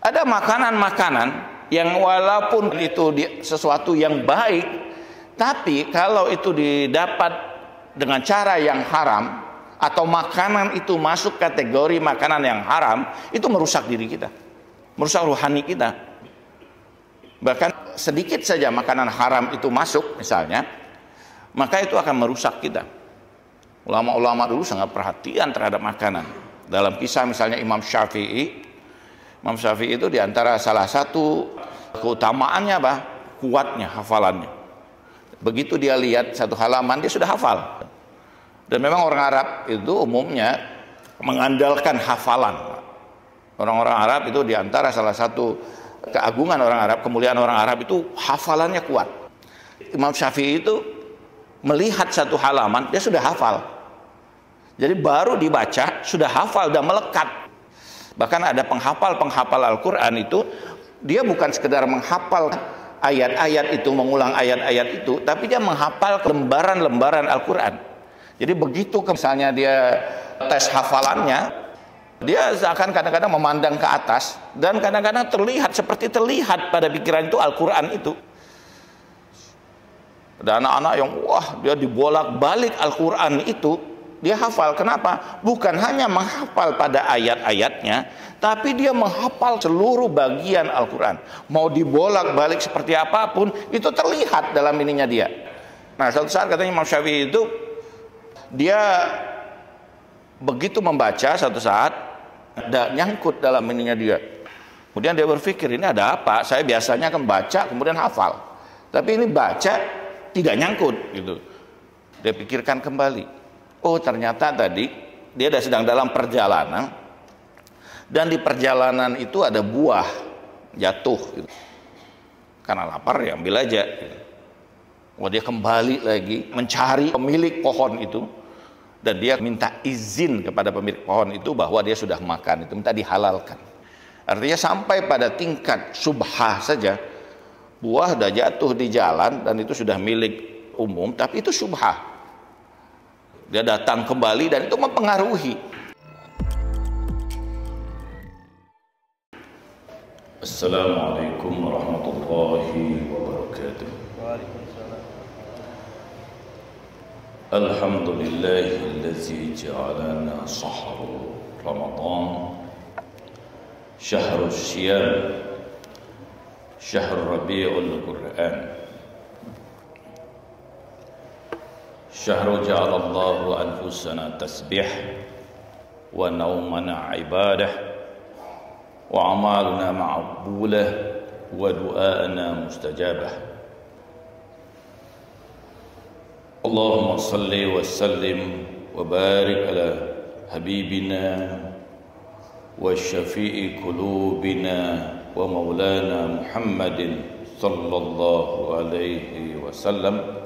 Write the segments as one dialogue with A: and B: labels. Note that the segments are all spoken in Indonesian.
A: Ada makanan-makanan yang walaupun itu sesuatu yang baik, tapi kalau itu didapat dengan cara yang haram, atau makanan itu masuk kategori makanan yang haram, itu merusak diri kita, merusak rohani kita. Bahkan sedikit saja makanan haram itu masuk misalnya, maka itu akan merusak kita. Ulama-ulama dulu sangat perhatian terhadap makanan. Dalam kisah misalnya Imam Syafi'i itu diantara salah satu keutamaannya apa? Kuatnya hafalannya. Begitu dia lihat satu halaman, dia sudah hafal. Dan memang orang Arab itu umumnya mengandalkan hafalan. Orang-orang Arab itu diantara salah satu keagungan orang Arab, kemuliaan orang Arab itu hafalannya kuat. Imam Syafi'i itu melihat satu halaman, dia sudah hafal. Jadi baru dibaca, sudah hafal dan melekat. Bahkan ada penghafal Al-Quran itu, dia bukan sekedar menghafal ayat-ayat itu, mengulang ayat-ayat itu, tapi dia menghafal lembaran-lembaran Al-Quran. Jadi begitu misalnya dia tes hafalannya, dia akan kadang-kadang memandang ke atas, dan kadang-kadang seperti terlihat pada pikiran itu Al-Quran itu. Ada anak-anak yang dia dibolak-balik Al-Quran itu, dia hafal. Kenapa? Bukan hanya menghafal pada ayat-ayatnya, tapi dia menghafal seluruh bagian Al-Quran. Mau dibolak-balik seperti apapun, itu terlihat dalam ininya dia. Nah, suatu saat katanya Imam Syafi'i itu, dia begitu membaca satu saat, ada nyangkut dalam ininya dia. Kemudian dia berpikir, ini ada apa? Saya biasanya akan baca kemudian hafal, tapi ini baca tidak nyangkut gitu. Dia pikirkan kembali. Oh, ternyata tadi dia sedang dalam perjalanan, dan di perjalanan itu ada buah jatuh gitu. Karena lapar ya ambil aja gitu. Dia kembali lagi mencari pemilik pohon itu, dan dia minta izin kepada pemilik pohon itu bahwa dia sudah makan itu, minta dihalalkan. Artinya sampai pada tingkat syubhah saja, buah sudah jatuh di jalan dan itu sudah milik umum, tapi itu syubhah. Dia datang kembali dan itu mempengaruhi. Assalamualaikum warahmatullahi wabarakatuh.
B: Waalaikumsalam.
A: Alhamdulillahillazi ja'alana sahru Ramadan syahrul siyam syahrul rabi'ul Qur'an syahrul ja'alallahu anfusana tasbih wa naumana ibadah wa amaluna ma'bulah wa du'aana mustajabah. Allahumma salli wa sallim wa barik ala habibina wa syafi'i qulubina wa maulana Muhammadin sallallahu alaihi wasallam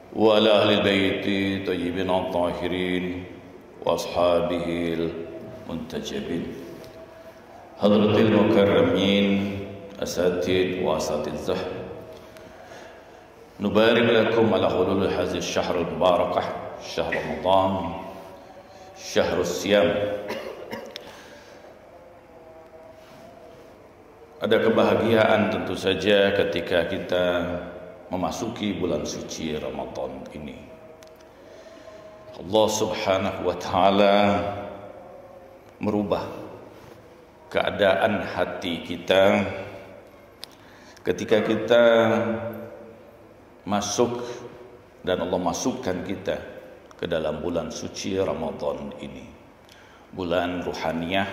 A: wa ala ahli baiti tayyibin at-tahirin wa ashabihil muntajabin. Hadratil mukarramin, asatid wa asatidzah, nubarik lakum ala hulul hadhihi asy-syahr al-mubarakah, syahr Ramadan, syahr siyam. Ada kebahagiaan tentu saja ketika kita memasuki bulan suci Ramadan ini. Allah Subhanahu wa taala merubah keadaan hati kita ketika kita masuk, dan Allah masukkan kita ke dalam bulan suci Ramadan ini. Bulan ruhaniyah,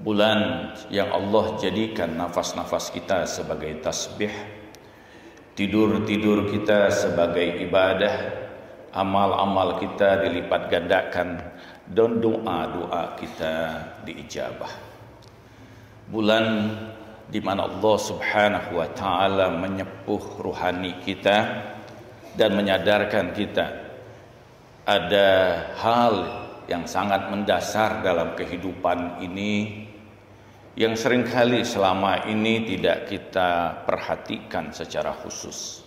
A: bulan yang Allah jadikan nafas-nafas kita sebagai tasbih, tidur-tidur kita sebagai ibadah, amal-amal kita dilipat gandakan, dan doa-doa kita diijabah. Bulan di mana Allah Subhanahu wa taala menyepuh ruhani kita dan menyadarkan kita ada hal yang sangat mendasar dalam kehidupan ini yang seringkali selama ini tidak kita perhatikan secara khusus.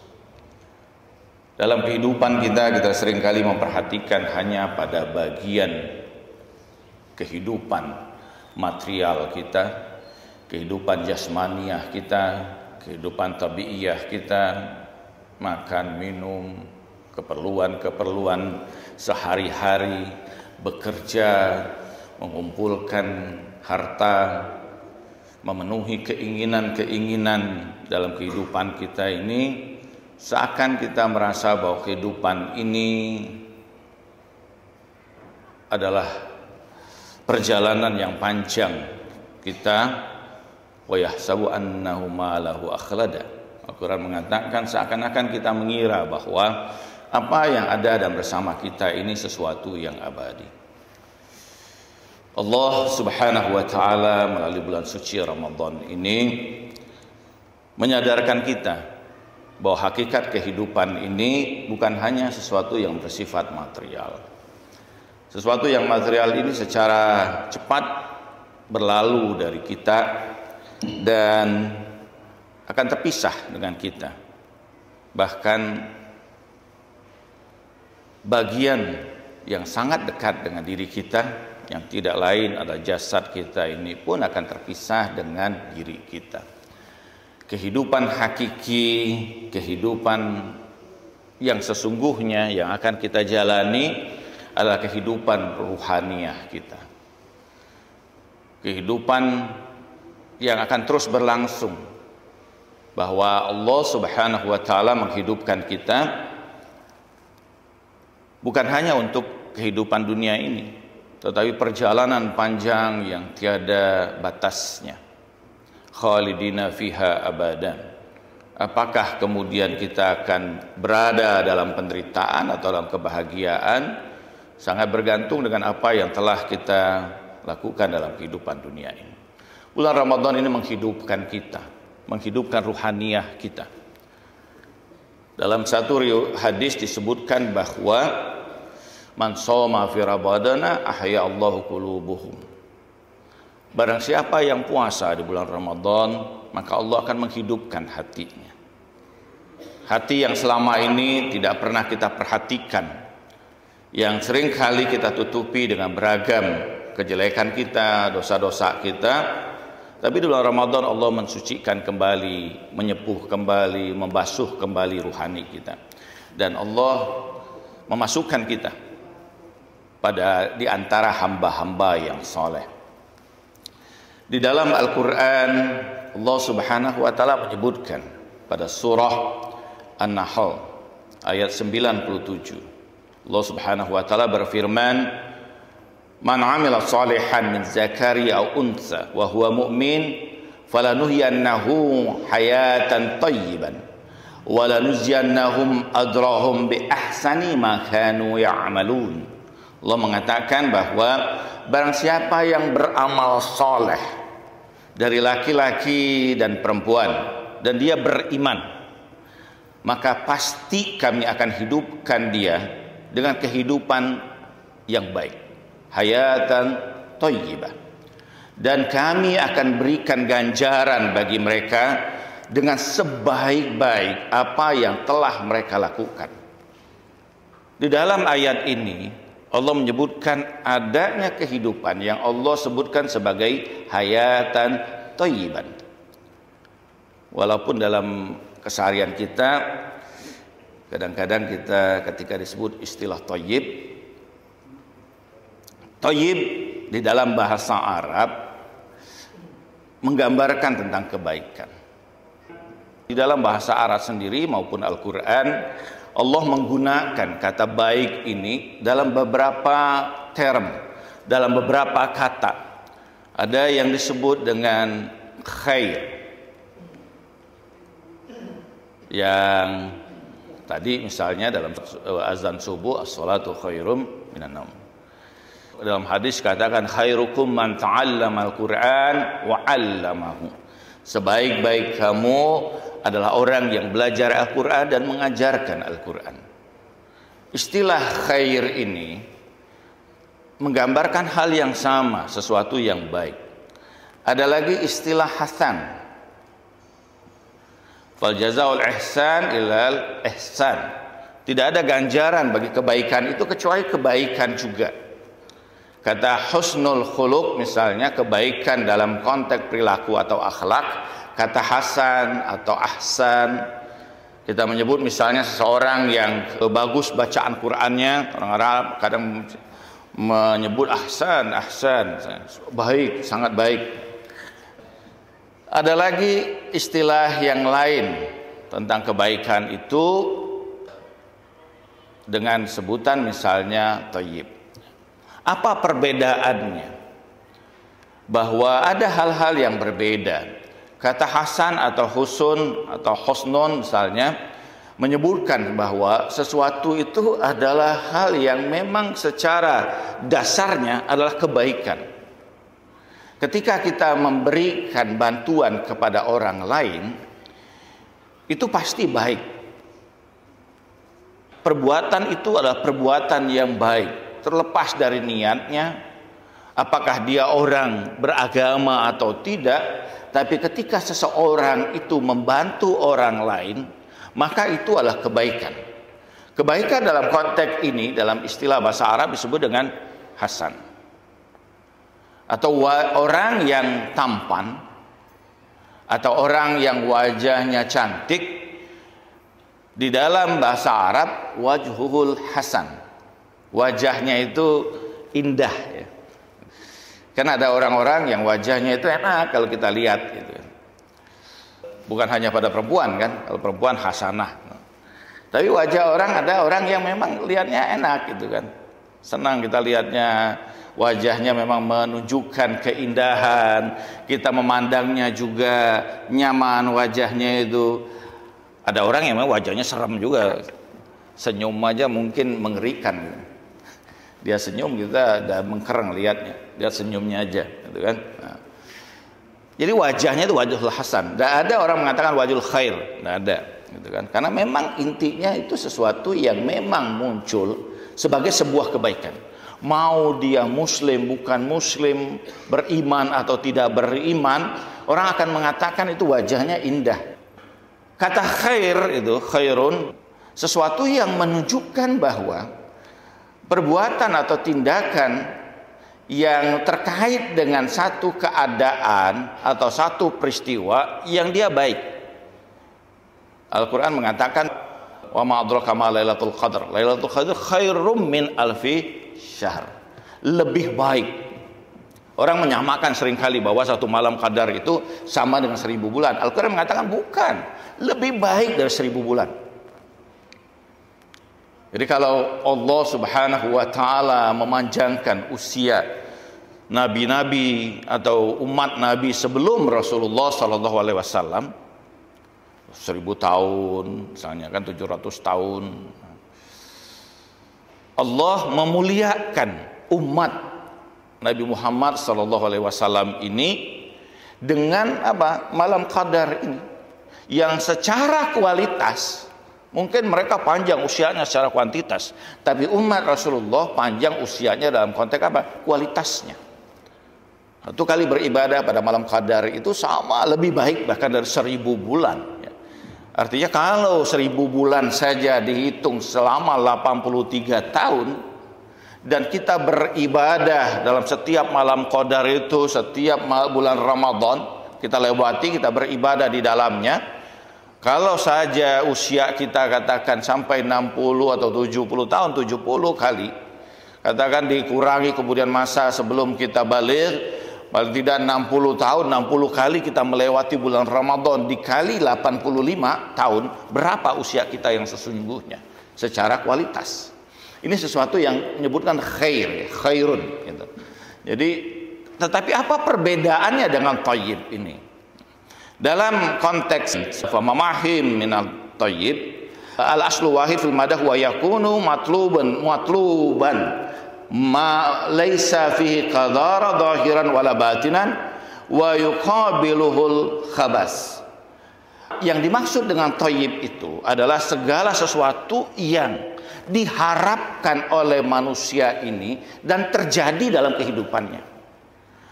A: Dalam kehidupan kita seringkali memperhatikan hanya pada bagian kehidupan material kita, kehidupan jasmaniah kita, kehidupan tabiiyah kita, makan, minum, keperluan-keperluan sehari-hari, bekerja, mengumpulkan harta, memenuhi keinginan-keinginan dalam kehidupan kita ini, seakan kita merasa bahwa kehidupan ini adalah perjalanan yang panjang kita, wa yahsabu annahu ma lahu akhlada. Al-Quran mengatakan seakan-akan kita mengira bahwa apa yang ada dan bersama kita ini sesuatu yang abadi. Allah Subhanahu wa taala melalui bulan suci Ramadan ini menyadarkan kita bahwa hakikat kehidupan ini bukan hanya sesuatu yang bersifat material. Sesuatu yang material ini secara cepat berlalu dari kita dan akan terpisah dengan kita. Bahkan bagian yang sangat dekat dengan diri kita, yang tidak lain adalah jasad kita ini, pun akan terpisah dengan diri kita. Kehidupan hakiki, kehidupan yang sesungguhnya yang akan kita jalani adalah kehidupan ruhaniah kita. Kehidupan yang akan terus berlangsung, bahwa Allah Subhanahu wa taala menghidupkan kita bukan hanya untuk kehidupan dunia ini, tetapi perjalanan panjang yang tiada batasnya. Khalidina fiha abadan. Apakah kemudian kita akan berada dalam penderitaan atau dalam kebahagiaan, sangat bergantung dengan apa yang telah kita lakukan dalam kehidupan dunia ini. Bulan Ramadan ini menghidupkan kita, menghidupkan ruhaniyah kita. Dalam satu hadis disebutkan bahwa man shoma fi ramadana ahya Allahu qulubuhum. Barang siapa yang puasa di bulan Ramadan, maka Allah akan menghidupkan hatinya. Hati yang selama ini tidak pernah kita perhatikan, yang sering kali kita tutupi dengan beragam kejelekan kita, dosa-dosa kita. Tapi di bulan Ramadan Allah mensucikan kembali, menyepuh kembali, membasuh kembali ruhani kita. Dan Allah memasukkan kita pada di antara hamba-hamba yang soleh. Di dalam Al-Quran Allah Subhanahu wa taala menyebutkan pada surah An-Nahl ayat 97. Allah Subhanahu wa taala berfirman, "Man 'amila shalihan min zakari aw untha wa huwa mu'min falanuhyiyannahu hayatan thayyiban wa lanujziyannahum ajrahum bi ahsani ma kanu ya'malun." Allah mengatakan bahwa barang siapa yang beramal soleh dari laki-laki dan perempuan dan dia beriman, maka pasti kami akan hidupkan dia dengan kehidupan yang baik, hayatan thayyibah, dan kami akan berikan ganjaran bagi mereka dengan sebaik-baik apa yang telah mereka lakukan. Di dalam ayat ini Allah menyebutkan adanya kehidupan yang Allah sebutkan sebagai hayatan thayyiban. Walaupun dalam keseharian kita kadang-kadang kita ketika disebut istilah thayyib, thayyib di dalam bahasa Arab menggambarkan tentang kebaikan. Di dalam bahasa Arab sendiri maupun Al-Quran, Allah menggunakan kata baik ini dalam beberapa term, dalam beberapa kata. Ada yang disebut dengan khair, yang tadi misalnya dalam azan subuh, as-salatu khairum minan naum. Dalam hadis katakan khairukum man ta'allama al-Qur'an wa 'allamahu. Sebaik-baik kamu adalah orang yang belajar Al-Quran dan mengajarkan Al-Quran. Istilah khair ini menggambarkan hal yang sama, sesuatu yang baik. Ada lagi istilah hasan. Fal jazaa'ul ihsan ilal ihsan. Tidak ada ganjaran bagi kebaikan itu kecuali kebaikan juga. Kata husnul khuluq misalnya kebaikan dalam konteks perilaku atau akhlak. Kata hasan atau ahsan, kita menyebut misalnya seseorang yang bagus bacaan Qur'annya, orang Arab kadang menyebut ahsan, baik, sangat baik. Ada lagi istilah yang lain tentang kebaikan itu dengan sebutan misalnya thayyib. Apa perbedaannya? Bahwa ada hal-hal yang berbeda. Kata hasan atau husun atau husnun misalnya menyebutkan bahwa sesuatu itu adalah hal yang memang secara dasarnya adalah kebaikan. Ketika kita memberikan bantuan kepada orang lain, itu pasti baik. Perbuatan itu adalah perbuatan yang baik, terlepas dari niatnya, apakah dia orang beragama atau tidak. Tapi ketika seseorang itu membantu orang lain, maka itu adalah kebaikan. Kebaikan dalam konteks ini, dalam istilah bahasa Arab disebut dengan hasan. Atau orang yang tampan, atau orang yang wajahnya cantik, di dalam bahasa Arab wajhul hasan. Wajahnya itu indah ya. Karena ada orang-orang yang wajahnya itu enak kalau kita lihat gitu. Bukan hanya pada perempuan kan, kalau perempuan hasanah. Tapi wajah orang, ada orang yang memang lihatnya enak gitu kan. Senang kita lihatnya, wajahnya memang menunjukkan keindahan, kita memandangnya juga nyaman wajahnya itu. Ada orang yang memang wajahnya seram juga, senyum aja mungkin mengerikan gitu. Dia senyum kita udah mengkereng lihatnya, dia senyumnya aja gitu kan. Nah. Jadi wajahnya itu wajhul hasan. Tidak ada orang mengatakan wajhul khair, tidak ada gitu kan. Karena memang intinya itu sesuatu yang memang muncul sebagai sebuah kebaikan. Mau dia muslim, bukan muslim, beriman atau tidak beriman, orang akan mengatakan itu wajahnya indah. Kata khair itu, khairun, sesuatu yang menunjukkan bahwa perbuatan atau tindakan yang terkait dengan satu keadaan atau satu peristiwa yang dia baik. Al-Quran mengatakan, wa ma adraka ma lailatul qadr. Lailatul qadr khairum min alfi syahr. Lebih baik. Orang menyamakan seringkali bahwa satu malam qadar itu sama dengan 1000 bulan. Al-Quran mengatakan bukan, lebih baik dari 1000 bulan. Jadi kalau Allah Subhanahu wa taala memanjangkan usia nabi-nabi atau umat nabi sebelum Rasulullah sallallahu alaihi wasallam 1000 tahun, misalnya kan 700 tahun. Allah memuliakan umat Nabi Muhammad sallallahu alaihi wasallam ini dengan apa? Malam Qadar ini yang secara kualitas mungkin mereka panjang usianya secara kuantitas, tapi umat Rasulullah panjang usianya dalam konteks apa? Kualitasnya. Satu kali beribadah pada malam Qadar itu sama lebih baik bahkan dari 1000 bulan. Artinya kalau 1000 bulan saja dihitung selama 83 tahun dan kita beribadah dalam setiap malam Qadar itu, setiap bulan Ramadan kita lewati, kita beribadah di dalamnya. Kalau saja usia kita katakan sampai 60 atau 70 tahun, 70 kali, katakan dikurangi kemudian masa sebelum kita balik, paling tidak 60 tahun, 60 kali kita melewati bulan Ramadan dikali 85 tahun, berapa usia kita yang sesungguhnya secara kualitas. Ini sesuatu yang menyebutkan khair, khairun gitu. Jadi, tetapi apa perbedaannya dengan thayyib ini? Dalam konteks famamahim minal thayyib, al-aslu wahid fil madah wa yakunu matluban ma laisa fihi qadara zahiran wala batinan wa yuqabiluhul khabas. Yang dimaksud dengan thayyib itu adalah segala sesuatu yang diharapkan oleh manusia ini dan terjadi dalam kehidupannya.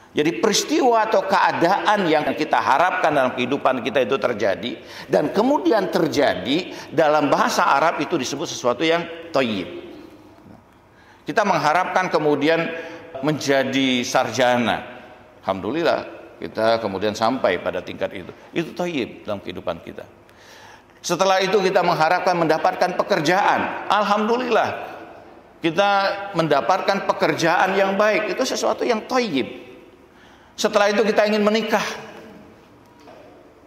A: Jadi peristiwa atau keadaan yang kita harapkan dalam kehidupan kita itu terjadi dan kemudian terjadi, dalam bahasa Arab itu disebut sesuatu yang thayyib. Kita mengharapkan kemudian menjadi sarjana. Alhamdulillah kita kemudian sampai pada tingkat itu. Itu thayyib dalam kehidupan kita. Setelah itu kita mengharapkan mendapatkan pekerjaan. Alhamdulillah kita mendapatkan pekerjaan yang baik. Itu sesuatu yang thayyib. Setelah itu kita ingin menikah,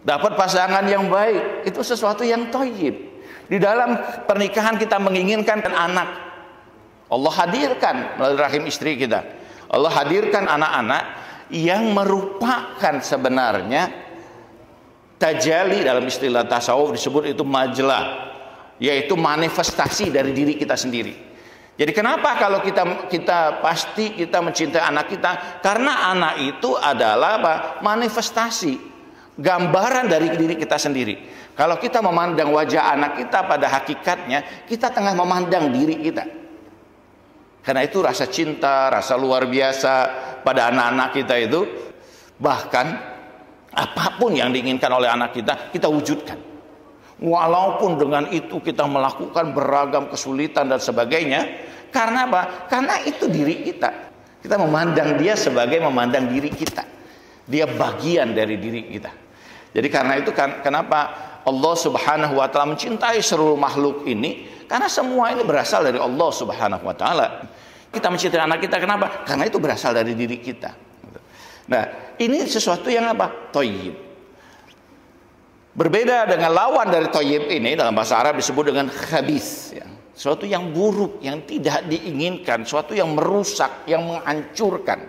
A: dapat pasangan yang baik. Itu sesuatu yang thayyib. Di dalam pernikahan kita menginginkan anak. Allah hadirkan melalui rahim istri kita. Allah hadirkan anak-anak yang merupakan sebenarnya tajalli, dalam istilah tasawuf disebut itu majlah, yaitu manifestasi dari diri kita sendiri. Jadi kenapa kalau kita pasti kita mencintai anak kita? Karena anak itu adalah apa? Manifestasi, gambaran dari diri kita sendiri. Kalau kita memandang wajah anak kita, pada hakikatnya kita tengah memandang diri kita. Karena itu rasa cinta, rasa luar biasa pada anak-anak kita itu, bahkan apapun yang diinginkan oleh anak kita, kita wujudkan. Walaupun dengan itu kita melakukan beragam kesulitan dan sebagainya. Karena apa? Karena itu diri kita. Kita memandang dia sebagai memandang diri kita. Dia bagian dari diri kita. Jadi karena itu kenapa Allah Subhanahu wa taala mencintai seluruh makhluk ini? Karena semua ini berasal dari Allah Subhanahu wa taala. Kita mencintai anak kita kenapa? Karena itu berasal dari diri kita. Nah, ini sesuatu yang apa? Thayyib. Berbeda dengan lawan dari thayyib ini, dalam bahasa Arab disebut dengan khabith, ya. Sesuatu yang buruk, yang tidak diinginkan, sesuatu yang merusak, yang menghancurkan.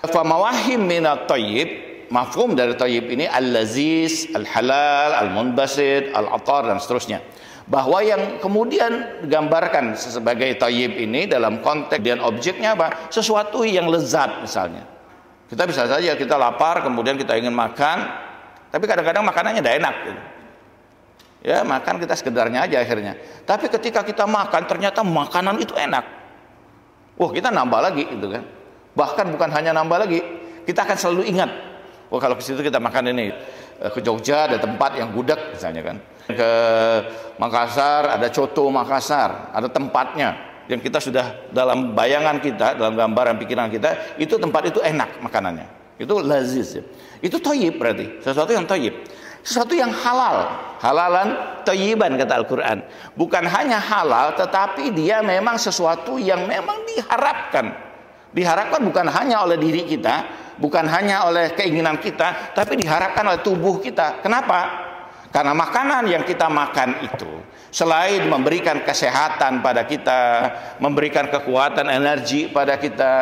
A: Fa mawahim minat thayyib, mafhum dari thayyib ini al-laziz, al-halal, al-munbasit, al-atar dan seterusnya. Bahwa yang kemudian digambarkan sebagai thayyib ini dalam konteks dan objeknya apa? Sesuatu yang lezat misalnya. Kita bisa saja kita lapar, kemudian kita ingin makan, tapi kadang-kadang makanannya tidak enak gitu. Ya, makan kita sekedarnya aja akhirnya. Tapi ketika kita makan, ternyata makanan itu enak. Wah, kita nambah lagi gitu kan. Bahkan bukan hanya nambah lagi, kita akan selalu ingat. Wah, kalau ke situ kita makan ini. Ke Jogja ada tempat yang gudeg misalnya kan. Ke Makassar ada coto Makassar, ada tempatnya yang kita sudah dalam bayangan kita, dalam gambaran pikiran kita, itu tempat itu enak makanannya. Itu laziz, ya. Itu thayyib berarti, sesuatu yang thayyib, sesuatu yang halal, halalan thayyiban kata Al-Quran. Bukan hanya halal, tetapi dia memang sesuatu yang memang diharapkan bukan hanya oleh diri kita, bukan hanya oleh keinginan kita, tapi diharapkan oleh tubuh kita. Kenapa? Karena makanan yang kita makan itu selain memberikan kesehatan pada kita, memberikan kekuatan energi pada kita,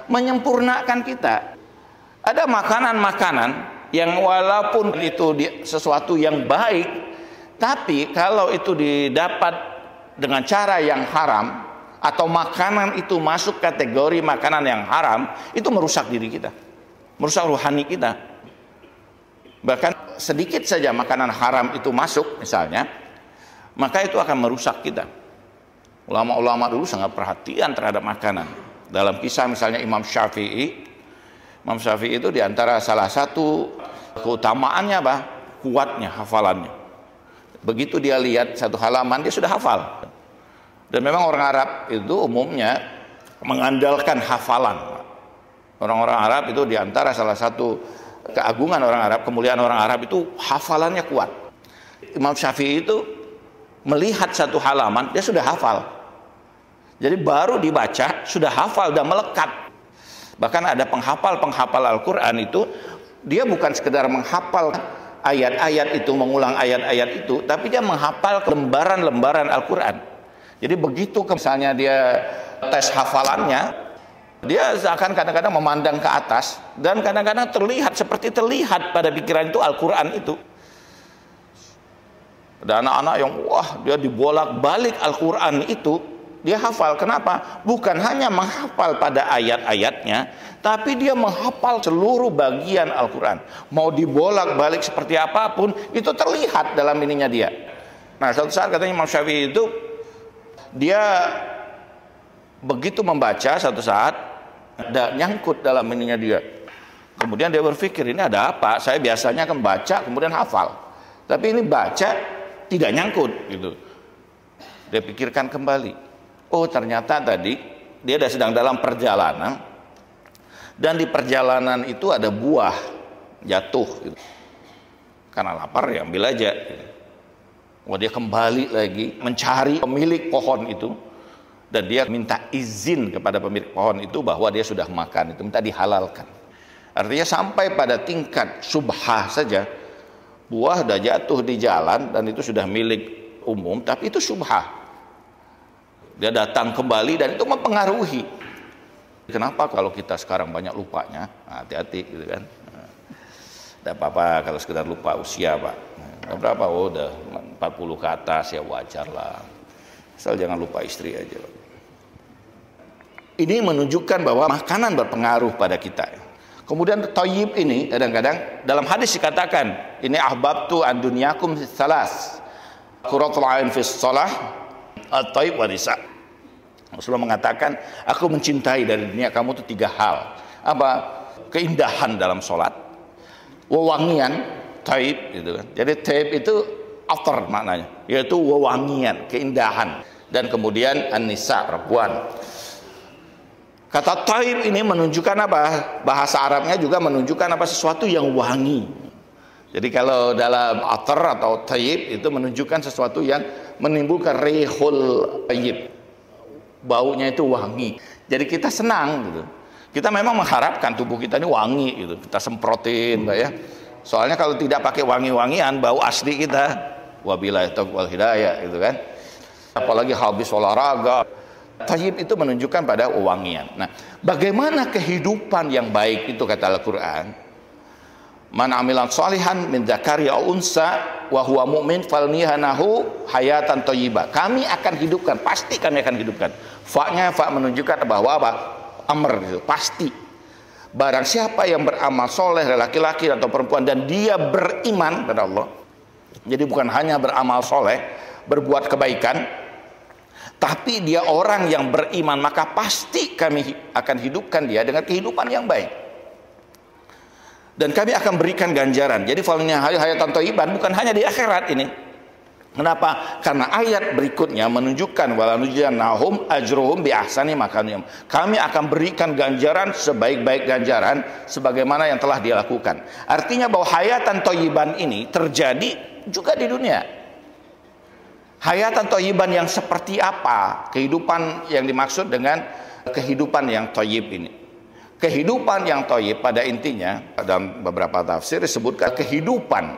A: menyempurnakan kita. Ada makanan-makanan yang walaupun itu sesuatu yang baik, tapi kalau itu didapat dengan cara yang haram, atau makanan itu masuk kategori makanan yang haram, itu merusak diri kita, merusak rohani kita. Bahkan sedikit saja makanan haram itu masuk misalnya, maka itu akan merusak kita. Ulama-ulama dulu sangat perhatian terhadap makanan. Dalam kisah misalnya Imam Syafi'i itu diantara salah satu keutamaannya apa? Kuatnya hafalannya. Begitu dia lihat satu halaman, dia sudah hafal. Dan memang orang Arab itu umumnya mengandalkan hafalan. Orang-orang Arab itu diantara salah satu keagungan orang Arab, kemuliaan orang Arab itu hafalannya kuat. Imam Syafi'i itu melihat satu halaman, dia sudah hafal. Jadi baru dibaca, sudah hafal dan melekat. Bahkan ada penghafal Al-Quran itu, dia bukan sekedar menghafal ayat-ayat itu, mengulang ayat-ayat itu, tapi dia menghafal lembaran-lembaran Al-Quran. Jadi begitu misalnya dia tes hafalannya, dia akan kadang-kadang memandang ke atas, dan kadang-kadang seperti terlihat pada pikiran itu Al-Quran itu. Ada anak-anak yang wah, dia dibolak-balik Al-Quran itu, dia hafal. Kenapa? Bukan hanya menghafal pada ayat-ayatnya, tapi dia menghafal seluruh bagian Al-Quran. Mau dibolak-balik seperti apapun, itu terlihat dalam ininya dia. Nah, suatu saat katanya Imam Syafi'i itu, dia begitu membaca satu saat, ada nyangkut dalam ininya dia. Kemudian dia berpikir, ini ada apa? Saya biasanya kan baca, kemudian hafal. Tapi ini baca, tidak nyangkut gitu. Dia pikirkan kembali. Oh, ternyata tadi dia sedang dalam perjalanan, Dan di perjalanan itu ada buah jatuh gitu. Karena lapar ya ambil aja gitu. Wah, dia kembali lagi mencari pemilik pohon itu, dan dia minta izin kepada pemilik pohon itu bahwa dia sudah makan itu, minta dihalalkan. Artinya sampai pada tingkat syubhah saja, buah sudah jatuh di jalan dan itu sudah milik umum, tapi itu syubhah. Dia datang kembali dan itu mempengaruhi. Kenapa kalau kita sekarang banyak lupanya? Hati-hati gitu kan. Tidak apa-apa kalau sekedar lupa usia, Pak. Berapa? Oh, udah 40 ke atas ya wajar lah. Asal jangan lupa istri aja. Ini menunjukkan bahwa makanan berpengaruh pada kita. Kemudian thayyib ini kadang-kadang dalam hadis dikatakan, ini ahbabtu an dunyakum salas. Qurratul ain fis shalah, at-thayyib wa nisa. Rasulullah mengatakan, aku mencintai dari dunia kamu itu 3 hal. Apa? Keindahan dalam sholat, wewangian, thayyib gitu kan. Jadi thayyib itu after maknanya, yaitu wewangian, keindahan, dan kemudian an-nisa, perempuan. Kata thayyib ini menunjukkan apa? Bahasa Arabnya juga menunjukkan apa? Sesuatu yang wangi. Jadi kalau dalam atar atau thayyib itu menunjukkan sesuatu yang menimbulkan rihul thayyib. Baunya itu wangi. Jadi kita senang gitu. Kita memang mengharapkan tubuh kita ini wangi gitu. Kita semprotin, Pak ya. Soalnya kalau tidak pakai wangi-wangian, bau asli kita. Wabillahi taufiq wal hidayah gitu kan. Apalagi habis olahraga. Thayyib itu menunjukkan pada wewangian. Nah, bagaimana kehidupan yang baik itu kata Al-Qur'an? Man amilan shalihan min dzakari aw unsa wa huwa mu'min falnihanahu hayatan thayyibah. Kami akan hidupkan, pasti kami akan hidupkan. Fa-nya fa menunjukkan bahwa apa? Amr gitu, pasti. Barang siapa yang beramal soleh, laki-laki atau perempuan, dan dia beriman kepada Allah. Jadi bukan hanya beramal soleh, berbuat kebaikan, tapi dia orang yang beriman, maka pasti kami akan hidupkan dia dengan kehidupan yang baik. Dan kami akan berikan ganjaran. Jadi falnya hayatan thayyiban bukan hanya di akhirat ini. Kenapa? Karena ayat berikutnya menunjukkan walanujannahum ajruhum bi ahsani ma kanu. Kami akan berikan ganjaran sebaik-baik ganjaran sebagaimana yang telah dia lakukan. Artinya bahwa hayatan thayyiban ini terjadi juga di dunia. Hayatan thayyiban yang seperti apa? Kehidupan yang dimaksud dengan kehidupan yang thayyib ini. Kehidupan yang thayyib pada intinya dalam beberapa tafsir disebutkan kehidupan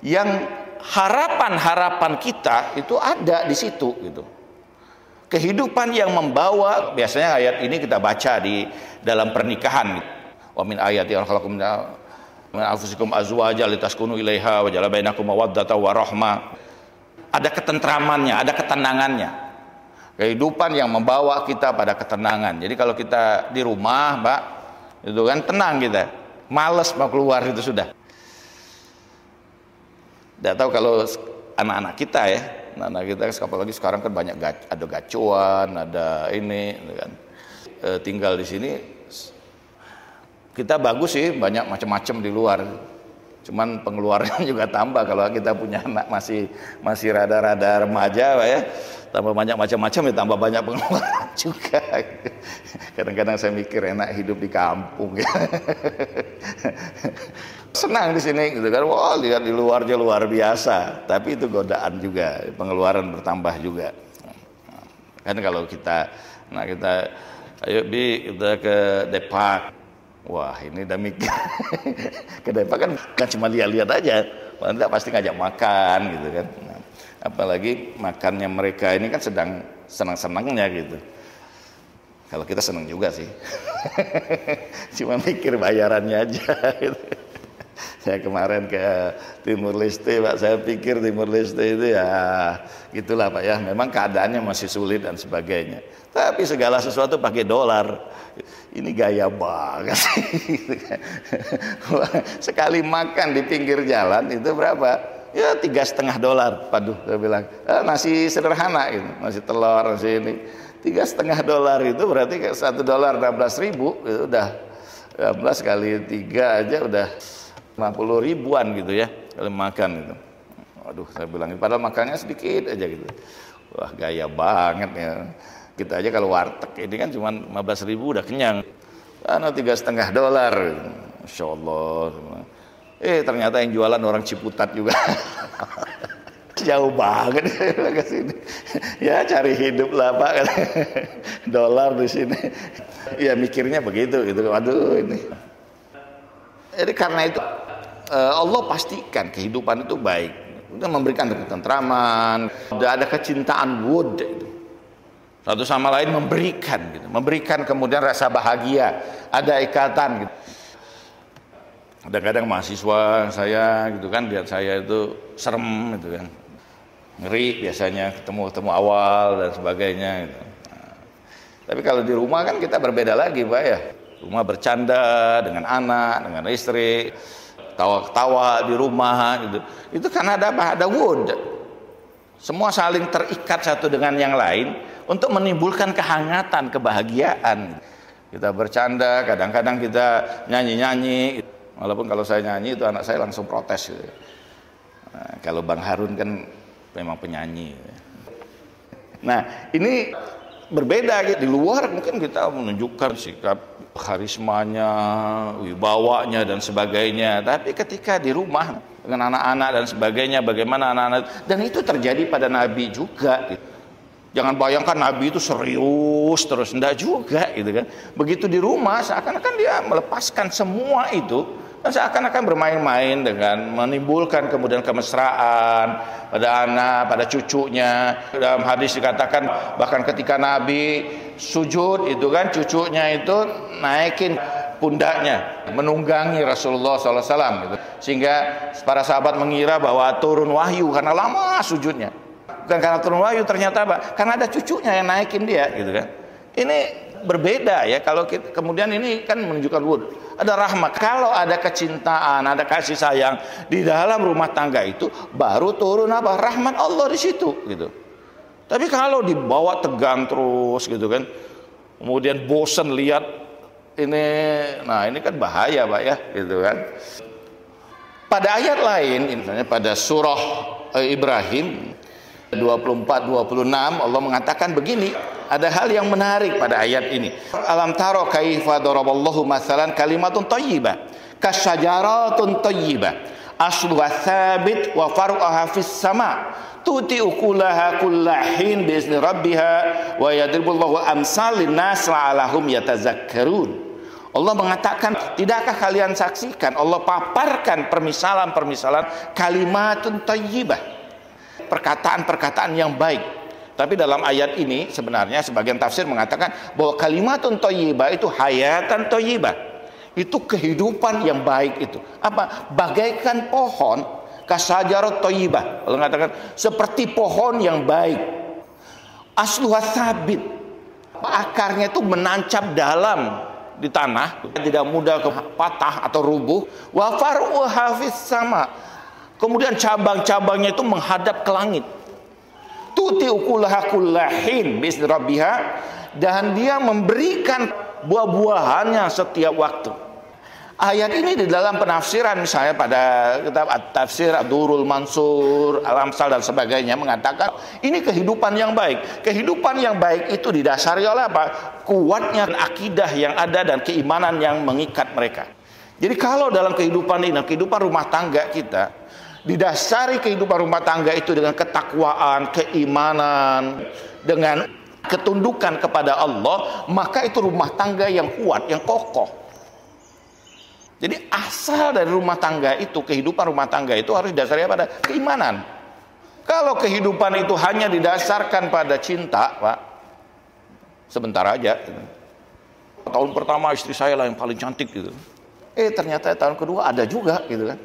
A: yang harapan-harapan kita itu ada di situ gitu. Kehidupan yang membawa, biasanya ayat ini kita baca di dalam pernikahan gitu. Wa min ayati khalaqakum min anfusikum azwajan litaskunu ilaiha wa ja'ala bainakum mawaddatan wa rahmah. Ada ketentramannya, ada ketenangannya. Kehidupan yang membawa kita pada ketenangan. Jadi kalau kita di rumah, Pak, itu kan tenang kita. Males mau keluar itu sudah. Tidak tahu kalau anak-anak kita ya, anak-anak kita apalagi sekarang kan banyak ada gacuan, ada ini, kan. Tinggal di sini kita bagus sih, banyak macam-macam di luar. Cuman pengeluaran juga tambah kalau kita punya anak masih rada-rada remaja, Pak ya. Tambah banyak macam-macam ya, tambah banyak pengeluaran juga. Kadang-kadang saya mikir enak hidup di kampung ya. Senang di sini gitu kan. Wah, lihat di luarnya luar biasa. Tapi itu godaan juga, pengeluaran bertambah juga. Kan kalau kita ayo Bi, kita ke Depak. Wah, ini udah mikir. Ke Depak kan cuma lihat-lihat aja. Anda pasti ngajak makan gitu kan. Nah, apalagi makannya mereka ini kan sedang senang-senangnya gitu. Kalau kita senang juga sih. Cuma mikir bayarannya aja gitu. Saya kemarin ke Timur Leste, Pak, saya pikir Timur Leste itu ya gitulah Pak ya, memang keadaannya masih sulit dan sebagainya. Tapi segala sesuatu pakai dolar. Ini gaya banget sih. Sekali makan di pinggir jalan itu berapa? Ya $3,5. Waduh, saya bilang nasi sederhana gitu, nasi telur, nasi ini $3,5 itu berarti $1 16.000 itu udah 16 kali 3 aja udah 50 ribuan gitu ya kalau makan gitu. Waduh, saya bilang padahal makannya sedikit aja gitu. Wah, gaya banget ya. Kita aja kalau warteg ini kan cuma 15.000 udah kenyang. $3,5. Masya Allah. Ternyata yang jualan orang Ciputat juga. Jauh banget ke sini. Ya cari hidup lah Pak. Dolar di sini. Ya mikirnya begitu gitu. Waduh ini. Jadi karena itu Allah pastikan kehidupan itu baik. Itu memberikan ketentraman, ada kecintaan wud itu. Satu sama lain memberikan gitu. Memberikan kemudian rasa bahagia, ada ikatan gitu. Kadang-kadang mahasiswa saya gitu kan, lihat saya itu serem gitu kan. Ngeri biasanya ketemu awal dan sebagainya gitu. Tapi kalau di rumah kan kita berbeda lagi Pak ya. Rumah bercanda dengan anak, dengan istri, tawa-tawa di rumah gitu. Itu karena ada apa? Ada wud. Semua saling terikat satu dengan yang lain untuk menimbulkan kehangatan, kebahagiaan. Kita bercanda, kadang-kadang kita nyanyi-nyanyi. Walaupun kalau saya nyanyi itu anak saya langsung protes gitu. Nah, kalau Bang Harun kan memang penyanyi. Nah, ini berbeda gitu. Di luar mungkin kita menunjukkan sikap karismanya, wibawanya dan sebagainya. Tapi ketika di rumah dengan anak-anak dan sebagainya, bagaimana anak-anak, dan itu terjadi pada Nabi juga gitu. Jangan bayangkan Nabi itu serius terus, enggak juga gitu kan. Begitu di rumah seakan-akan dia melepaskan semua itu dan seakan-akan bermain-main dengan menimbulkan kemudian kemesraan pada anak, pada cucunya. Dalam hadis dikatakan bahkan ketika Nabi sujud itu kan cucunya itu naikin pundaknya, menunggangi Rasulullah SAW gitu. Sehingga para sahabat mengira bahwa turun wahyu karena lama sujudnya. Bukan karena turun wahyu, ternyata apa? Karena ada cucunya yang naikin dia gitu kan. Ini berbeda ya. Kalau kita, kemudian ini kan menunjukkan wud, ada rahmat. Kalau ada kecintaan, ada kasih sayang di dalam rumah tangga itu, baru turun apa? Rahmat Allah di situ gitu. Tapi kalau dibawa tegang terus gitu kan, kemudian bosan lihat ini, nah ini kan bahaya Pak ya gitu kan. Pada ayat lain, misalnya pada surah Ibrahim 24-26 Allah mengatakan begini, ada hal yang menarik pada ayat ini. Alam taro kaifa daraballahu masalan kalimatun thayyibah kasyajaratun thayyibah asluha tsabit wa faru'aha fis sama tuti ukulaha kullahin biizni rabbiha wa yadribullahu amsal linnas la'alahum yatazakkarun. Allah mengatakan, tidakkah kalian saksikan Allah paparkan permisalan-permisalan kalimatun thayyibah, perkataan-perkataan yang baik. Tapi dalam ayat ini sebenarnya sebagian tafsir mengatakan bahwa kalimatun thayyibah itu hayatan thayyibah. Itu kehidupan yang baik itu. Apa? Bagaikan pohon kasajarat thayyibah. Allah mengatakan seperti pohon yang baik. Asluha sabit. Akarnya itu menancap dalam di tanah, tidak mudah patah atau rubuh. Wa faru'uha fis sama. Kemudian cabang-cabangnya itu menghadap ke langit. Tuti ukulaha kullahin biizni rabbiha, dan dia memberikan buah-buahannya setiap waktu. Ayat ini di dalam penafsiran misalnya pada kitab At-Tafsir Ad-Durrul Mansur, Al-Amsal dan sebagainya mengatakan ini kehidupan yang baik. Kehidupan yang baik itu didasari oleh apa? Kuatnya akidah yang ada dan keimanan yang mengikat mereka. Jadi kalau dalam kehidupan ini, kehidupan rumah tangga kita, didasari kehidupan rumah tangga itu dengan ketakwaan, keimanan, dengan ketundukan kepada Allah, maka itu rumah tangga yang kuat, yang kokoh. Jadi asal dari rumah tangga itu, kehidupan rumah tangga itu harus didasari pada keimanan. Kalau kehidupan itu hanya didasarkan pada cinta, Pak, sebentar aja. Tahun pertama istri saya lah yang paling cantik gitu. Ternyata tahun kedua ada juga gitu kan.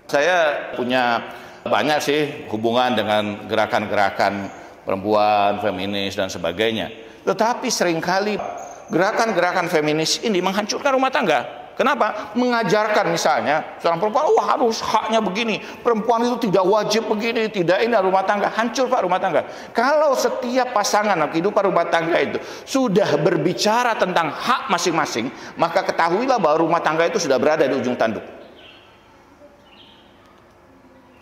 A: Saya punya banyak sih hubungan dengan gerakan-gerakan perempuan, feminis dan sebagainya. Tetapi seringkali gerakan-gerakan feminis ini menghancurkan rumah tangga. Kenapa? Mengajarkan misalnya seorang perempuan, wah harus haknya begini, perempuan itu tidak wajib begini, tidak ini, rumah tangga hancur Pak, rumah tangga. Kalau setiap pasangan kehidupan rumah tangga itu sudah berbicara tentang hak masing-masing, maka ketahuilah bahwa rumah tangga itu sudah berada di ujung tanduk.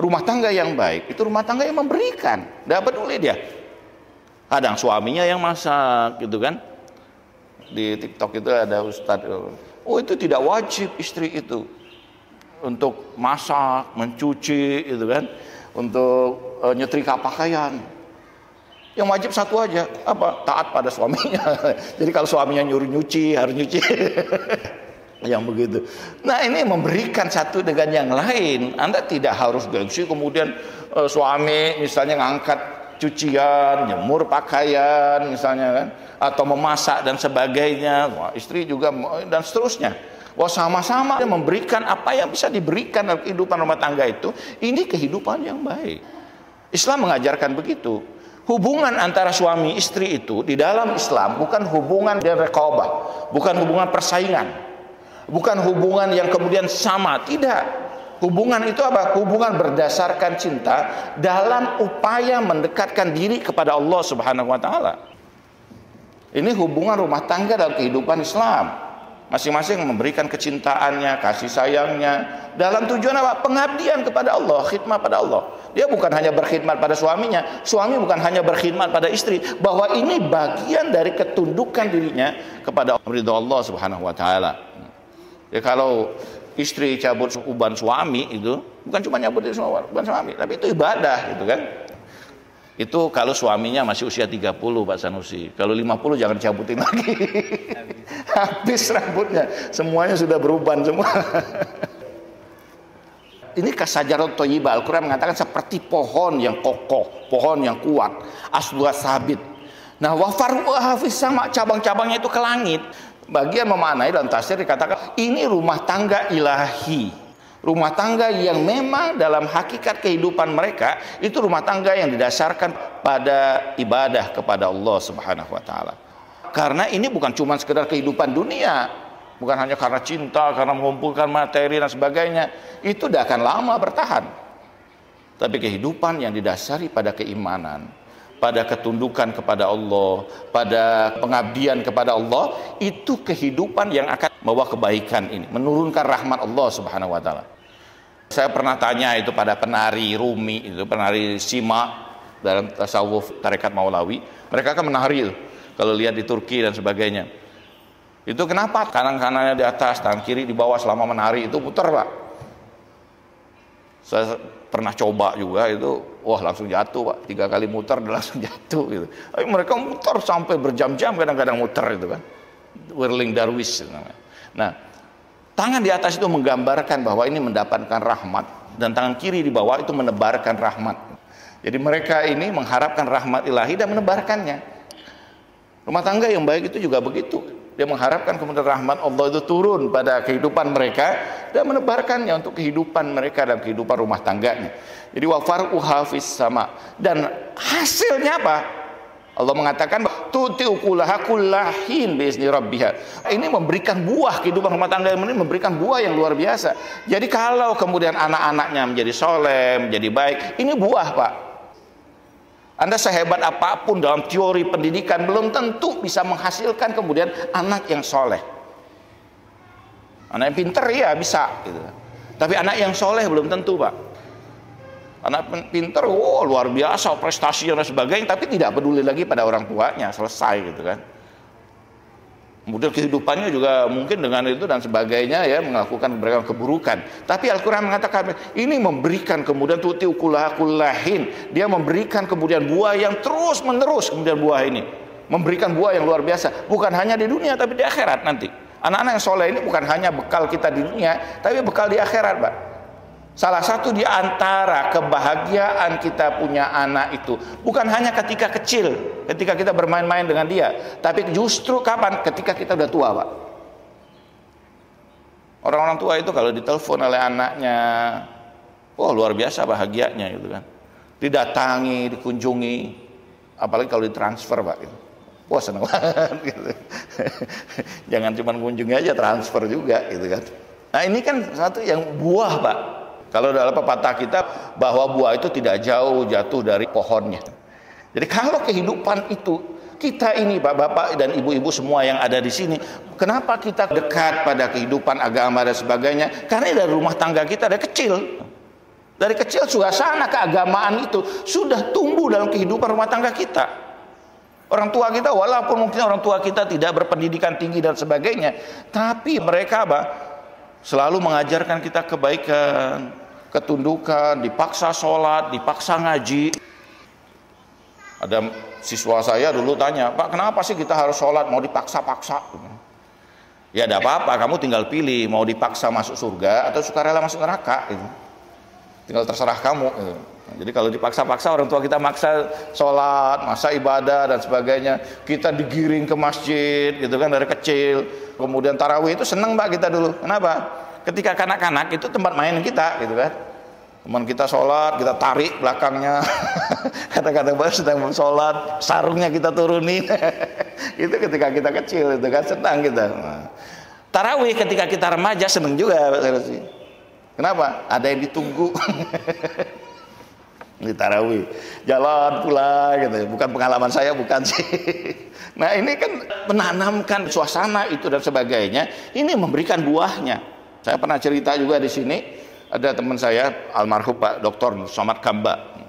A: Rumah tangga yang baik itu rumah tangga yang memberikan, tidak peduli dia. Kadang suaminya yang masak gitu kan, di TikTok itu ada ustadz, oh itu tidak wajib istri itu untuk masak, mencuci, itu kan, untuk nyetrika pakaian. Yang wajib satu aja, apa? Taat pada suaminya. Jadi kalau suaminya nyuruh nyuci, harus nyuci. Yang begitu. Nah, ini memberikan satu dengan yang lain. Anda tidak harus gengsi kemudian suami misalnya ngangkat cucian, nyemur pakaian misalnya kan, atau memasak dan sebagainya. Wah, istri juga dan seterusnya. Wah, sama-sama memberikan apa yang bisa diberikan dalam kehidupan rumah tangga itu. Ini kehidupan yang baik. Islam mengajarkan begitu. Hubungan antara suami istri itu di dalam Islam bukan hubungan dan rekobah, bukan hubungan persaingan, bukan hubungan yang kemudian sama. Tidak. Hubungan itu apa? Hubungan berdasarkan cinta dalam upaya mendekatkan diri kepada Allah Subhanahu wa taala. Ini hubungan rumah tangga dalam kehidupan Islam. Masing-masing memberikan kecintaannya, kasih sayangnya dalam tujuan apa? Pengabdian kepada Allah, khidmat pada Allah. Dia bukan hanya berkhidmat pada suaminya, suami bukan hanya berkhidmat pada istri, bahwa ini bagian dari ketundukan dirinya kepada ridha Allah Subhanahu wa taala. Ya, kalau istri cabut uban suami itu bukan cuma nyabut uban suami, tapi itu ibadah gitu kan. Itu kalau suaminya masih usia 30, Pak Sanusi. Kalau 50 jangan cabutin lagi. Habis rambutnya, semuanya sudah beruban semua. Ini kasajarat thayyibah. Al-Quran mengatakan seperti pohon yang kokoh, pohon yang kuat, asluha sabit. Nah, wa faruha fis sama, cabang-cabangnya itu ke langit. Bagian memaknai dalam tafsir dikatakan ini rumah tangga ilahi. Rumah tangga yang memang dalam hakikat kehidupan mereka itu rumah tangga yang didasarkan pada ibadah kepada Allah Subhanahu wa taala. Karena ini bukan cuma sekedar kehidupan dunia, bukan hanya karena cinta, karena mengumpulkan materi dan sebagainya. Itu tidak akan lama bertahan. Tapi kehidupan yang didasari pada keimanan, pada ketundukan kepada Allah, pada pengabdian kepada Allah, itu kehidupan yang akan membawa kebaikan ini, menurunkan rahmat Allah Subhanahu wa taala. Saya pernah tanya itu pada penari Rumi, itu penari Sima dalam tasawuf tarekat Maulawi. Mereka kan menari itu. Kalau lihat di Turki dan sebagainya. Itu kenapa kanan-kanannya di atas, tangan kiri di bawah selama menari itu putar, Pak. Saya pernah coba juga itu, wah langsung jatuh, Pak. 3 kali muter langsung jatuh gitu. Tapi mereka muter sampai berjam-jam kadang-kadang muter itu kan. Whirling dervish namanya. Nah, tangan di atas itu menggambarkan bahwa ini mendapatkan rahmat, dan tangan kiri di bawah itu menebarkan rahmat. Jadi mereka ini mengharapkan rahmat ilahi dan menebarkannya. Rumah tangga yang baik itu juga begitu. Dia mengharapkan kemudian rahmat Allah itu turun pada kehidupan mereka dan menebarkannya untuk kehidupan mereka dan kehidupan rumah tangganya. Jadi wa faruha fis sama, dan hasilnya apa? Allah mengatakan tuti ukulaha kullahin biizni rabbiha. Ini memberikan buah, kehidupan rumah tangga ini memberikan buah yang luar biasa. Jadi kalau kemudian anak-anaknya menjadi soleh, menjadi baik, ini buah, Pak. Anda sehebat apapun dalam teori pendidikan belum tentu bisa menghasilkan kemudian anak yang soleh. Anak yang pinter ya bisa gitu. Tapi anak yang soleh belum tentu, Pak. Anak pinter, wow, luar biasa prestasi dan sebagainya, tapi tidak peduli lagi pada orang tuanya, selesai gitu kan. Kemudian kehidupannya juga mungkin dengan itu dan sebagainya ya, melakukan berbagai keburukan. Tapi Al-Quran mengatakan ini memberikan kemudian tuti ukulaha kullahin. Dia memberikan kemudian buah yang terus menerus, kemudian buah ini memberikan buah yang luar biasa, bukan hanya di dunia tapi di akhirat nanti. Anak-anak yang soleh ini bukan hanya bekal kita di dunia, tapi bekal di akhirat, Pak. Salah satu di antara kebahagiaan kita punya anak itu bukan hanya ketika kecil, ketika kita bermain-main dengan dia, tapi justru kapan? Ketika kita udah tua, Pak. Orang-orang tua itu kalau ditelepon oleh anaknya, wah luar biasa bahagianya gitu kan. Didatangi, dikunjungi, apalagi kalau ditransfer, Pak. Gitu. Wah seneng banget gitu. Jangan cuma kunjungi aja, transfer juga gitu kan. Nah ini kan satu yang buah, Pak. Kalau dalam pepatah kita bahwa buah itu tidak jauh jatuh dari pohonnya. Jadi kalau kehidupan itu kita ini bapak-bapak dan ibu-ibu semua yang ada di sini, kenapa kita dekat pada kehidupan agama dan sebagainya? Karena dari rumah tangga kita dari kecil. Dari kecil suasana keagamaan itu sudah tumbuh dalam kehidupan rumah tangga kita. Orang tua kita, walaupun mungkin orang tua kita tidak berpendidikan tinggi dan sebagainya, tapi mereka selalu mengajarkan kita kebaikan, ketundukan, dipaksa sholat, dipaksa ngaji. Ada siswa saya dulu tanya, Pak, kenapa sih kita harus sholat, mau dipaksa-paksa? Ya tidak apa-apa, kamu tinggal pilih, mau dipaksa masuk surga atau sukarela masuk neraka. Tinggal terserah kamu. Jadi kalau dipaksa-paksa, orang tua kita maksa sholat, maksa ibadah dan sebagainya, kita digiring ke masjid gitu kan dari kecil. Kemudian tarawih itu seneng Mbak kita dulu. Kenapa? Ketika kanak-kanak itu tempat main kita gitu kan. Teman kita sholat, kita tarik belakangnya. Kadang-kadang baru sedang sholat, sarungnya kita turunin. Itu ketika kita kecil itu kan, senang kita. Tarawih ketika kita remaja seneng juga. Kenapa? Ada yang ditunggu. Di tarawih jalan pula gitu, bukan pengalaman saya, bukan sih. Nah ini kan menanamkan suasana itu dan sebagainya, ini memberikan buahnya. Saya pernah cerita juga di sini, ada teman saya almarhum Pak Dr. Somad Kamba,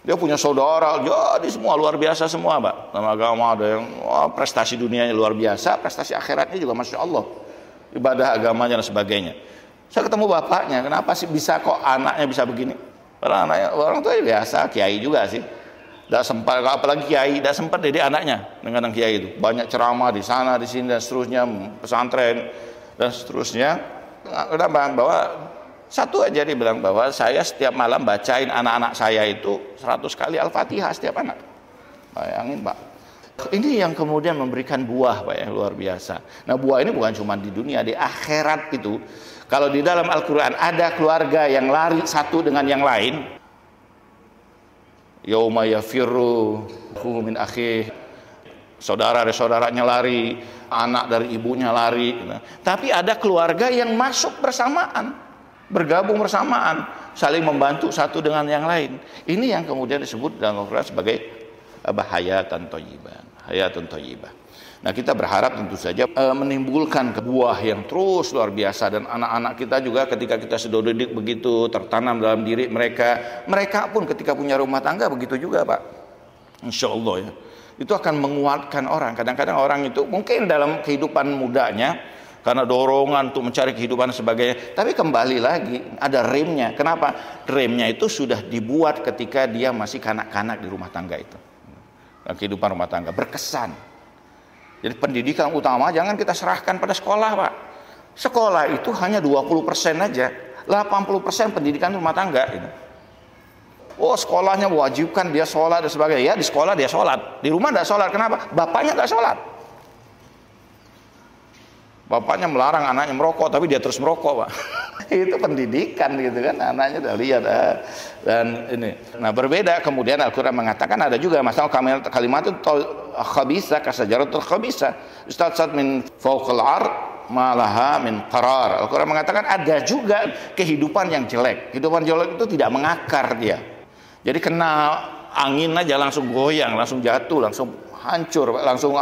A: dia punya saudara jadi semua luar biasa semua Pak, dalam agama ada yang prestasi dunianya luar biasa, prestasi akhiratnya juga masya Allah, ibadah agamanya dan sebagainya. Saya ketemu bapaknya, kenapa sih bisa kok anaknya bisa begini? Padahal anaknya, orang tua biasa, kiai juga sih. Tidak sempat, apalagi kiai, tidak sempat didik anaknya dengan kiai itu. Banyak ceramah di sana, di sini dan seterusnya, pesantren dan seterusnya. Kenapa? Bahwa satu aja dia bilang bahwa saya setiap malam bacain anak-anak saya itu 100 kali Al-Fatihah setiap anak. Bayangin Pak. Ini yang kemudian memberikan buah Pak ya, luar biasa. Nah buah ini bukan cuma di dunia, di akhirat itu. Kalau di dalam Al-Quran ada keluarga yang lari satu dengan yang lain, yauma yafirru min akhih, saudara dari saudaranya lari, anak dari ibunya lari. Tapi ada keluarga yang masuk bersamaan, bergabung bersamaan, saling membantu satu dengan yang lain. Ini yang kemudian disebut dalam Al-Quran sebagai hayatan thayyibah, hayatun thayyibah. Nah kita berharap tentu saja menimbulkan buah yang terus luar biasa, dan anak-anak kita juga ketika kita sudah didik begitu tertanam dalam diri mereka, mereka pun ketika punya rumah tangga begitu juga Pak, insya Allah ya, itu akan menguatkan orang. Kadang-kadang orang itu mungkin dalam kehidupan mudanya karena dorongan untuk mencari kehidupan dan sebagainya, tapi kembali lagi ada remnya. Kenapa? Remnya itu sudah dibuat ketika dia masih kanak-kanak di rumah tangga itu, kehidupan rumah tangga berkesan. Jadi pendidikan utama jangan kita serahkan pada sekolah Pak. Sekolah itu hanya 20% aja, 80% pendidikan rumah tangga itu. Oh sekolahnya wajibkan dia sholat dan sebagainya. Ya di sekolah dia sholat, di rumah tidak sholat. Kenapa? Bapaknya tidak sholat. Bapaknya melarang anaknya merokok, tapi dia terus merokok Pak. Itu pendidikan gitu kan, anaknya udah lihat. Dan ini, nah berbeda. Kemudian Al-Quran mengatakan ada juga masalah kalimat itu khabisa kasajaratul khabisa ustadzat min fawqal ard malaha min qarar. Al-Quran mengatakan ada juga kehidupan yang jelek. Kehidupan jelek itu tidak mengakar dia. Jadi kena angin aja langsung goyang, langsung jatuh, langsung hancur, langsung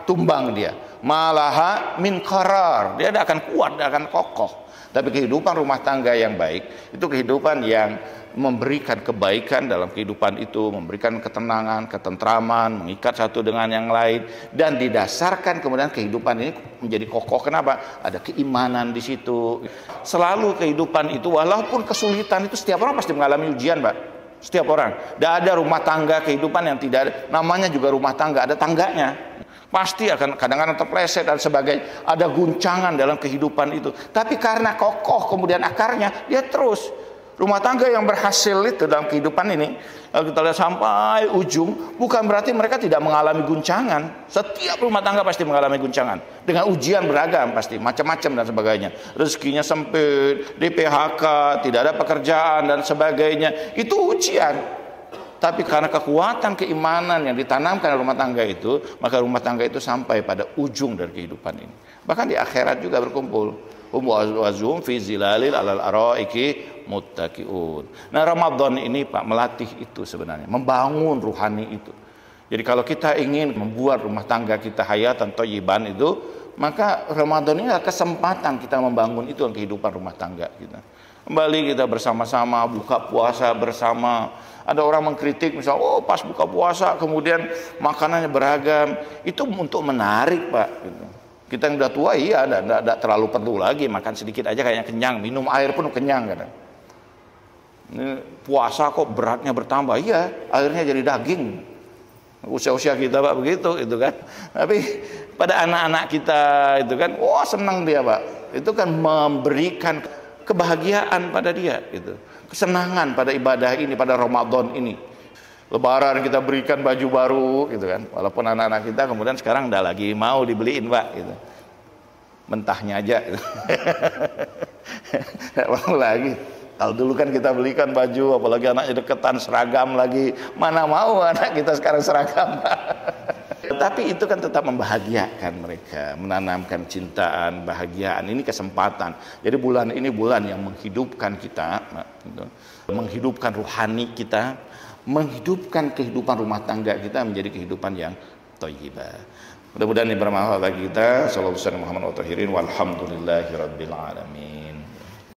A: tumbang dia. Malaha min qarar. Dia tidak akan kuat, tidak akan kokoh. Tapi kehidupan rumah tangga yang baik itu kehidupan yang memberikan kebaikan dalam kehidupan itu, memberikan ketenangan, ketentraman, mengikat satu dengan yang lain, dan didasarkan kemudian kehidupan ini menjadi kokoh. Kenapa? Ada keimanan di situ. Selalu kehidupan itu walaupun kesulitan itu setiap orang pasti mengalami ujian, Pak. Setiap orang. Tidak ada rumah tangga kehidupan yang tidak ada. Namanya juga rumah tangga, ada tangganya. Pasti akan kadang-kadang terpleset dan sebagainya. Ada guncangan dalam kehidupan itu. Tapi karena kokoh kemudian akarnya, dia terus. Rumah tangga yang berhasil itu dalam kehidupan ini, kalau kita lihat sampai ujung, bukan berarti mereka tidak mengalami guncangan. Setiap rumah tangga pasti mengalami guncangan. Dengan ujian beragam pasti, macam-macam dan sebagainya. Rezekinya sempit, di PHK, tidak ada pekerjaan dan sebagainya. Itu ujian. Tapi karena kekuatan keimanan yang ditanamkan dalam rumah tangga itu, maka rumah tangga itu sampai pada ujung dari kehidupan ini. Bahkan di akhirat juga berkumpul. Wazum fi zilalil alal araiki muttaqiun. Nah, Ramadan ini Pak melatih itu sebenarnya, membangun ruhani itu. Jadi kalau kita ingin membuat rumah tangga kita hayatan thayyiban itu, maka Ramadan ini adalah kesempatan kita membangun itu dalam kehidupan rumah tangga kita. Kembali kita bersama-sama buka puasa bersama. Ada orang mengkritik misal, oh pas buka puasa kemudian makanannya beragam. Itu untuk menarik Pak. Gitu. Kita yang udah tua iya, tidak terlalu perlu lagi makan sedikit aja kayaknya kenyang. Minum air pun kenyang kadang. Ini puasa kok beratnya bertambah, iya akhirnya jadi daging. Usia-usia kita Pak begitu itu kan. Tapi pada anak-anak kita itu kan, wah senang dia Pak. Itu kan memberikan kebahagiaan pada dia gitu. Kesenangan pada ibadah ini, pada Ramadan ini. Lebaran kita berikan baju baru gitu kan. Walaupun anak-anak kita kemudian sekarang udah lagi mau dibeliin Pak gitu. Mentahnya aja gitu. Tidak mau lagi. Kalau dulu kan kita belikan baju, apalagi anaknya deketan seragam lagi. Mana mau anak kita sekarang seragam. Tapi itu kan tetap membahagiakan mereka, menanamkan cintaan, bahagiaan. Ini kesempatan. Jadi bulan ini bulan yang menghidupkan kita, menghidupkan rohani kita, menghidupkan kehidupan rumah tangga kita menjadi kehidupan yang thayyibah. Mudah-mudahan ini bermanfaat bagi kita. Sallallahu alaihi wasallam Muhammad wa tahirin walhamdulillahirabbil alamin.